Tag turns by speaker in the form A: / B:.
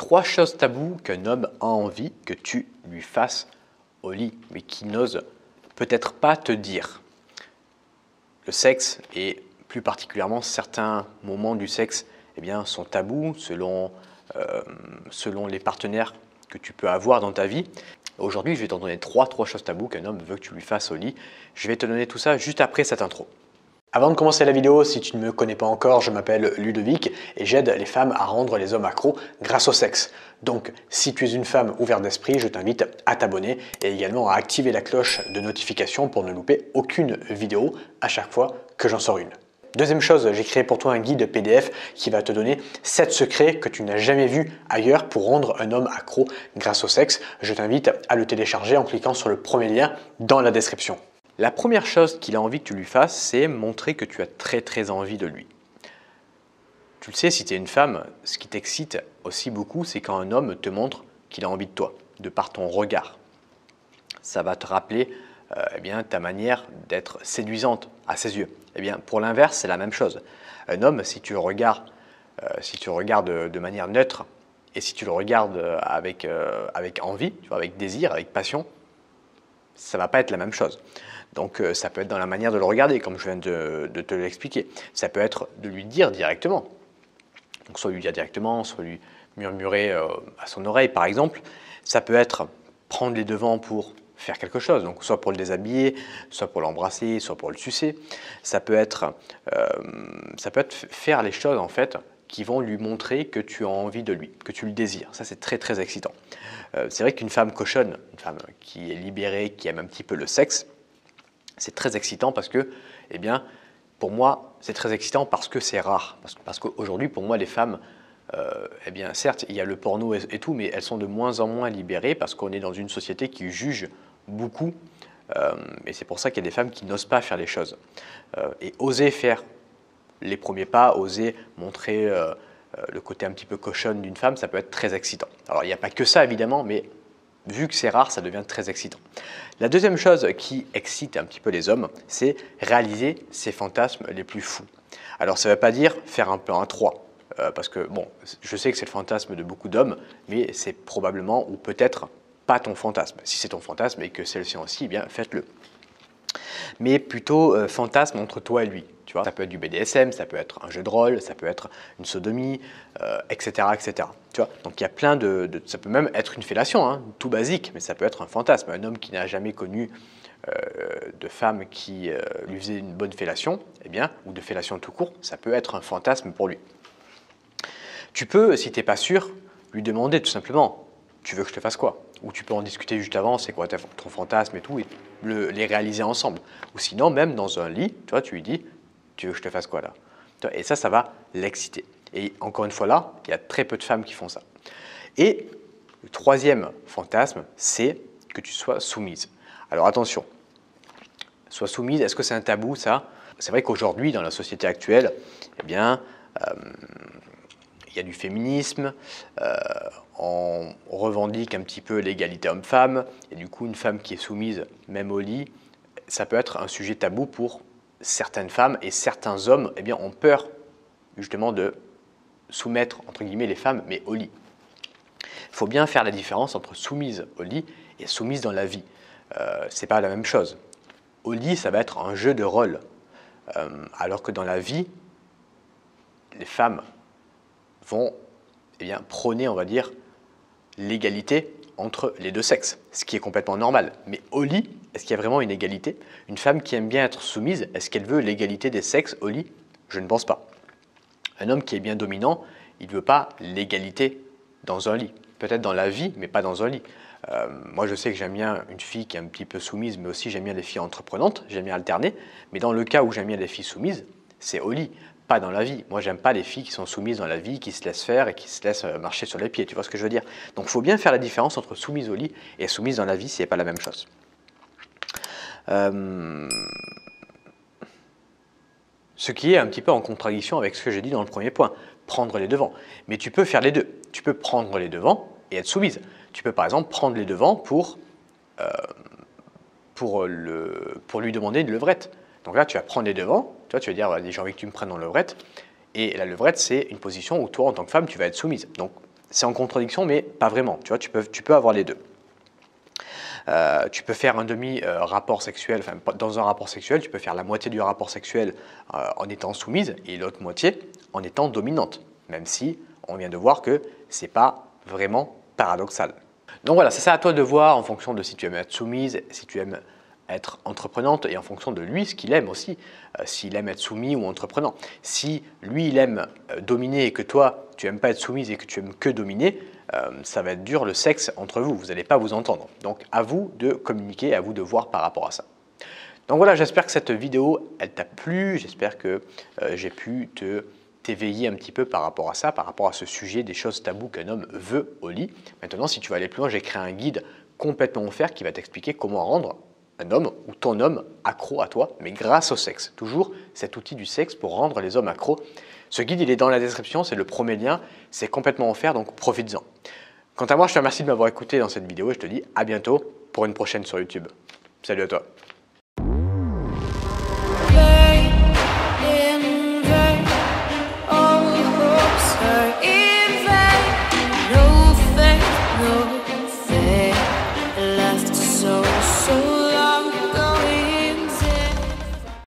A: 3 choses taboues qu'un homme a envie que tu lui fasses au lit, mais qui n'ose peut-être pas te dire. Le sexe, et plus particulièrement certains moments du sexe, sont tabous selon les partenaires que tu peux avoir dans ta vie. Aujourd'hui, je vais t'en donner trois choses taboues qu'un homme veut que tu lui fasses au lit. Je vais te donner tout ça juste après cette intro. Avant de commencer la vidéo, si tu ne me connais pas encore, je m'appelle Ludovic et j'aide les femmes à rendre les hommes accros grâce au sexe. Donc, si tu es une femme ouverte d'esprit, je t'invite à t'abonner et également à activer la cloche de notification pour ne louper aucune vidéo à chaque fois que j'en sors une. Deuxième chose, j'ai créé pour toi un guide PDF qui va te donner 7 secrets que tu n'as jamais vus ailleurs pour rendre un homme accro grâce au sexe. Je t'invite à le télécharger en cliquant sur le premier lien dans la description. La première chose qu'il a envie que tu lui fasses, c'est montrer que tu as très envie de lui. Tu le sais, si tu es une femme, ce qui t'excite aussi beaucoup, c'est quand un homme te montre qu'il a envie de toi, de par ton regard. Ça va te rappeler ta manière d'être séduisante à ses yeux. Pour l'inverse, c'est la même chose. Un homme, si tu le regardes de manière neutre et si tu le regardes avec envie, avec désir, avec passion, ça ne va pas être la même chose. Donc ça peut être dans la manière de le regarder, comme je viens de te l'expliquer. Ça peut être de lui dire directement. Donc soit lui dire directement, soit lui murmurer à son oreille par exemple. Ça peut être prendre les devants pour faire quelque chose, donc soit pour le déshabiller, soit pour l'embrasser, soit pour le sucer. Ça peut être faire les choses en fait qui vont lui montrer que tu as envie de lui, que tu le désires. Ça c'est très excitant. C'est vrai qu'une femme cochonne, une femme qui est libérée, qui aime un petit peu le sexe, c'est très excitant parce que, pour moi, c'est très excitant parce que c'est rare. Parce qu'aujourd'hui, pour moi, les femmes, certes, il y a le porno et tout, mais elles sont de moins en moins libérées parce qu'on est dans une société qui juge beaucoup. Et c'est pour ça qu'il y a des femmes qui n'osent pas faire les choses. Et oser faire les premiers pas, oser montrer le côté un petit peu cochonne d'une femme, ça peut être très excitant. Alors, il n'y a pas que ça, évidemment, mais vu que c'est rare, ça devient très excitant. La deuxième chose qui excite un petit peu les hommes, c'est réaliser ses fantasmes les plus fous. Alors ça ne veut pas dire faire un plan à 3, parce que bon, je sais que c'est le fantasme de beaucoup d'hommes, mais c'est probablement ou peut-être pas ton fantasme. Si c'est ton fantasme et que c'est le sien aussi, faites-le. Mais plutôt fantasme entre toi et lui. Tu vois, ça peut être du BDSM, ça peut être un jeu de rôle, ça peut être une sodomie, etc. Tu vois, donc il y a plein ça peut même être une fellation, hein, tout basique, mais ça peut être un fantasme. Un homme qui n'a jamais connu de femme qui lui faisait une bonne fellation, ou de fellation tout court, ça peut être un fantasme pour lui. Tu peux, si tu n'es pas sûr, lui demander tout simplement, tu veux que je te fasse quoi? Ou tu peux en discuter juste avant, c'est quoi ton fantasme et tout, et les réaliser ensemble. Ou sinon, même dans un lit, tu vois, tu lui dis, tu veux que je te fasse quoi là? Et ça va l'exciter. Et encore une fois là, il y a très peu de femmes qui font ça. Et le troisième fantasme, c'est que tu sois soumise. Alors attention, sois soumise, est-ce que c'est un tabou ça? C'est vrai qu'aujourd'hui, dans la société actuelle, il y a du féminisme, on revendique un petit peu l'égalité homme-femme, et du coup une femme qui est soumise, même au lit, ça peut être un sujet tabou pour certaines femmes, et certains hommes ont peur justement de soumettre entre guillemets les femmes, mais au lit. Il faut bien faire la différence entre soumise au lit et soumise dans la vie. C'est pas la même chose. Au lit, ça va être un jeu de rôle, alors que dans la vie, les femmes vont prôner, on va dire, l'égalité entre les deux sexes, ce qui est complètement normal. Mais au lit, est-ce qu'il y a vraiment une égalité? Une femme qui aime bien être soumise, est-ce qu'elle veut l'égalité des sexes au lit? Je ne pense pas. Un homme qui est bien dominant, il ne veut pas l'égalité dans un lit. Peut-être dans la vie, mais pas dans un lit. Moi, je sais que j'aime bien une fille qui est un petit peu soumise, mais aussi j'aime bien les filles entreprenantes, j'aime bien alterner. Mais dans le cas où j'aime bien les filles soumises, c'est au lit, pas dans la vie. Moi, j'aime pas les filles qui sont soumises dans la vie, qui se laissent faire et qui se laissent marcher sur les pieds. Tu vois ce que je veux dire? Donc, il faut bien faire la différence entre soumise au lit et soumise dans la vie, ce n'est pas la même chose. Ce qui est un petit peu en contradiction avec ce que j'ai dit dans le premier point, prendre les devants. Mais tu peux faire les deux. Tu peux prendre les devants et être soumise. Tu peux par exemple prendre les devants pour lui demander une levrette. Donc là, tu vas prendre les devants, tu vas dire j'ai envie que tu me prennes en levrette. Et la levrette, c'est une position où toi, en tant que femme, tu vas être soumise. Donc c'est en contradiction, mais pas vraiment. Tu vois, tu peux avoir les deux. Tu peux faire un demi-rapport sexuel, enfin dans un rapport sexuel, tu peux faire la moitié du rapport sexuel en étant soumise et l'autre moitié en étant dominante, même si on vient de voir que ce n'est pas vraiment paradoxal. Donc voilà, c'est ça à toi de voir en fonction de si tu aimes être soumise, si tu aimes être entreprenante et en fonction de lui, ce qu'il aime aussi, s'il aime être soumis ou entreprenant. Si lui, il aime dominer et que toi, tu n'aimes pas être soumise et que tu aimes que dominer, ça va être dur le sexe entre vous, vous n'allez pas vous entendre. Donc à vous de communiquer, à vous de voir par rapport à ça. Donc voilà, j'espère que cette vidéo, elle t'a plu, j'espère que j'ai pu t'éveiller un petit peu par rapport à ça, par rapport à ce sujet des choses taboues qu'un homme veut au lit. Maintenant, si tu veux aller plus loin, j'ai créé un guide complètement offert qui va t'expliquer comment rendre un homme ou ton homme accro à toi, mais grâce au sexe. Toujours cet outil du sexe pour rendre les hommes accros. Ce guide, il est dans la description, c'est le premier lien, c'est complètement offert, donc profites-en. Quant à moi, je te remercie de m'avoir écouté dans cette vidéo et je te dis à bientôt pour une prochaine sur YouTube. Salut à toi.